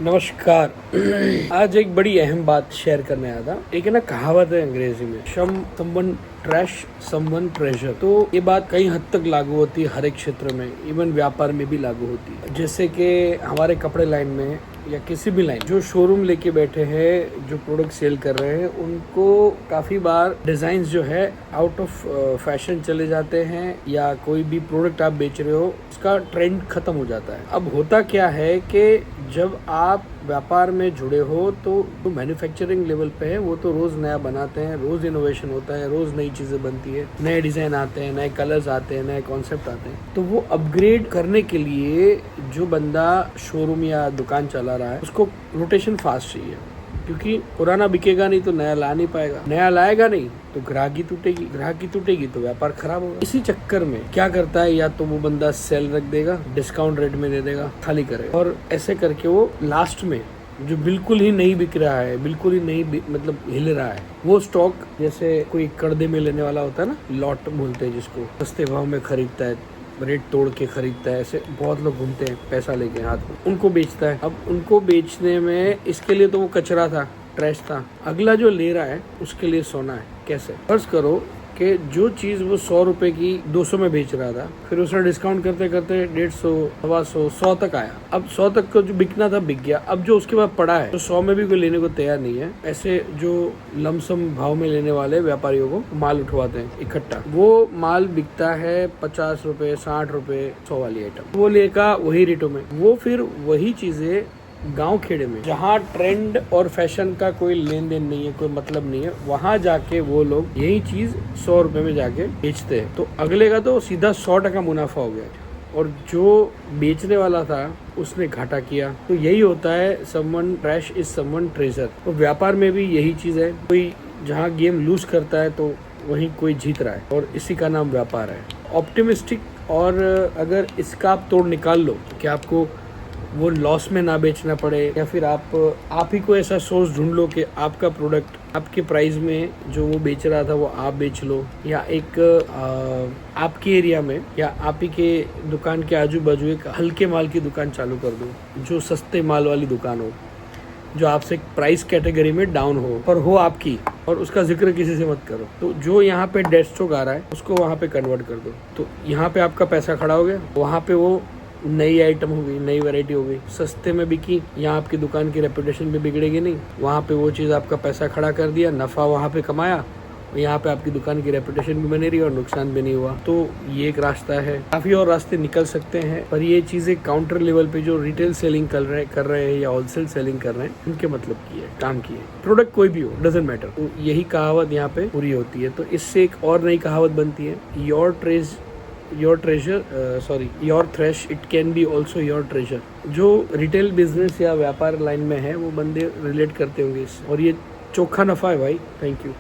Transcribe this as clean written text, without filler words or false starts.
नमस्कार। आज एक बड़ी अहम बात शेयर करने आया था। एक है ना, कहावत है अंग्रेजी में, समवन ट्रैश समवन ट्रेजर। तो ये बात कई हद तक लागू होती है हर एक क्षेत्र में, इवन व्यापार में भी लागू होती है। जैसे कि हमारे कपड़े लाइन में या किसी भी लाइन, जो शोरूम लेके बैठे हैं, जो प्रोडक्ट सेल कर रहे हैं, उनको काफी बार डिजाइन जो है आउट ऑफ फैशन चले जाते हैं, या कोई भी प्रोडक्ट आप बेच रहे हो उसका ट्रेंड खत्म हो जाता है। अब होता क्या है कि जब आप व्यापार में जुड़े हो तो मैन्युफैक्चरिंग लेवल पे है, वो तो रोज नया बनाते हैं, रोज इनोवेशन होता है, रोज नई चीजें बनती है, नए डिजाइन आते हैं, नए कलर्स आते हैं, नए कॉन्सेप्ट आते हैं। तो वो अपग्रेड करने के लिए जो बंदा शोरूम या दुकान चला रहा है, उसको रोटेशन फास्ट चाहिए, क्योंकि पुराना बिकेगा नहीं तो नया ला नहीं पाएगा, नया लाएगा नहीं तो ग्राहकी टूटेगी तो व्यापार खराब होगा। इसी चक्कर में क्या करता है, या तो वो बंदा सेल रख देगा, डिस्काउंट रेट में दे देगा, खाली करेगा, और ऐसे करके वो लास्ट में जो बिल्कुल ही नहीं बिक रहा है, बिल्कुल ही नहीं मतलब हिल रहा है, वो स्टॉक, जैसे कोई कड़दे में लेने वाला होता है ना, लॉट बोलते हैं जिसको, सस्ते भाव में खरीदता है, रेट तोड़ के खरीदता है, ऐसे बहुत लोग घूमते हैं पैसा लेके हाथ में, उनको बेचता है। अब उनको बेचने में, इसके लिए तो वो कचरा था, ट्रैश था, अगला जो ले रहा है उसके लिए सोना है। कैसे? फर्ज करो कि जो चीज वो 100 रुपए की 200 में बेच रहा था, फिर उसने डिस्काउंट करते करते 150, 125, 100 तक आया। अब 100 तक का जो बिकना था बिक गया। अब जो उसके बाद पड़ा है, तो 100 में भी कोई लेने को तैयार नहीं है। ऐसे जो लमसम भाव में लेने वाले व्यापारियों को माल उठवाते हैं इकट्ठा, वो माल बिकता है 50 रुपए, 60 रुपए, 100 वाली आइटम वो लेगा वही रेटों में। वो फिर वही चीजें गांव खेड़े में, जहाँ ट्रेंड और फैशन का कोई लेन देन नहीं है, कोई मतलब नहीं है, वहां जाके वो लोग यही चीज 100 रुपए में जाके बेचते हैं। तो अगले का तो सीधा 100% मुनाफा हो गया, और जो बेचने वाला था उसने घाटा किया। तो यही होता है, someone trash is someone treasure. तो व्यापार में भी यही चीज है, कोई जहाँ गेम लूज करता है तो वहीं कोई जीत रहा है, और इसी का नाम व्यापार है। ऑप्टिमिस्टिक, और अगर इसका आप तोड़ निकाल लो कि आपको वो लॉस में ना बेचना पड़े, या फिर आप ही को ऐसा सोर्स ढूंढ लो कि आपका प्रोडक्ट आपके प्राइस में जो वो बेच रहा था वो आप बेच लो, या एक आपके एरिया में या आप ही के दुकान के आजू बाजू एक हल्के माल की दुकान चालू कर दो, जो सस्ते माल वाली दुकान हो, जो आपसे प्राइस कैटेगरी में डाउन हो, पर हो आपकी, और उसका जिक्र किसी से मत करो। तो जो यहाँ पे डेड स्टॉक आ रहा है उसको वहाँ पे कन्वर्ट कर दो, तो यहाँ पे आपका पैसा खड़ा हो गया, वहाँ पे वो नई आइटम हो गई, नई वैरायटी हो गई, सस्ते में बिकी, यहाँ आपकी दुकान की रेपुटेशन भी बिगड़ेगी नहीं। वहाँ पे वो चीज़ आपका पैसा खड़ा कर दिया, नफ़ा वहाँ पे कमाया, यहाँ पे आपकी दुकान की रेपुटेशन भी बनी रही और नुकसान भी नहीं हुआ। तो ये एक रास्ता है। काफ़ी और रास्ते निकल सकते हैं, पर ये चीज़ें काउंटर लेवल पे जो रिटेल सेलिंग कर रहे हैं या होलसेल सेलिंग कर रहे हैं, उनके मतलब की है, काम की है। प्रोडक्ट कोई भी हो, डजेंट मैटर। तो यही कहावत यहाँ पे पूरी होती है। तो इससे एक और नई कहावत बनती है, your trash it can be also your treasure. जो रिटेल बिजनेस या व्यापार लाइन में है, वो बंदे रिलेट करते होंगे इससे, और ये चोखा नफा है भाई। Thank you.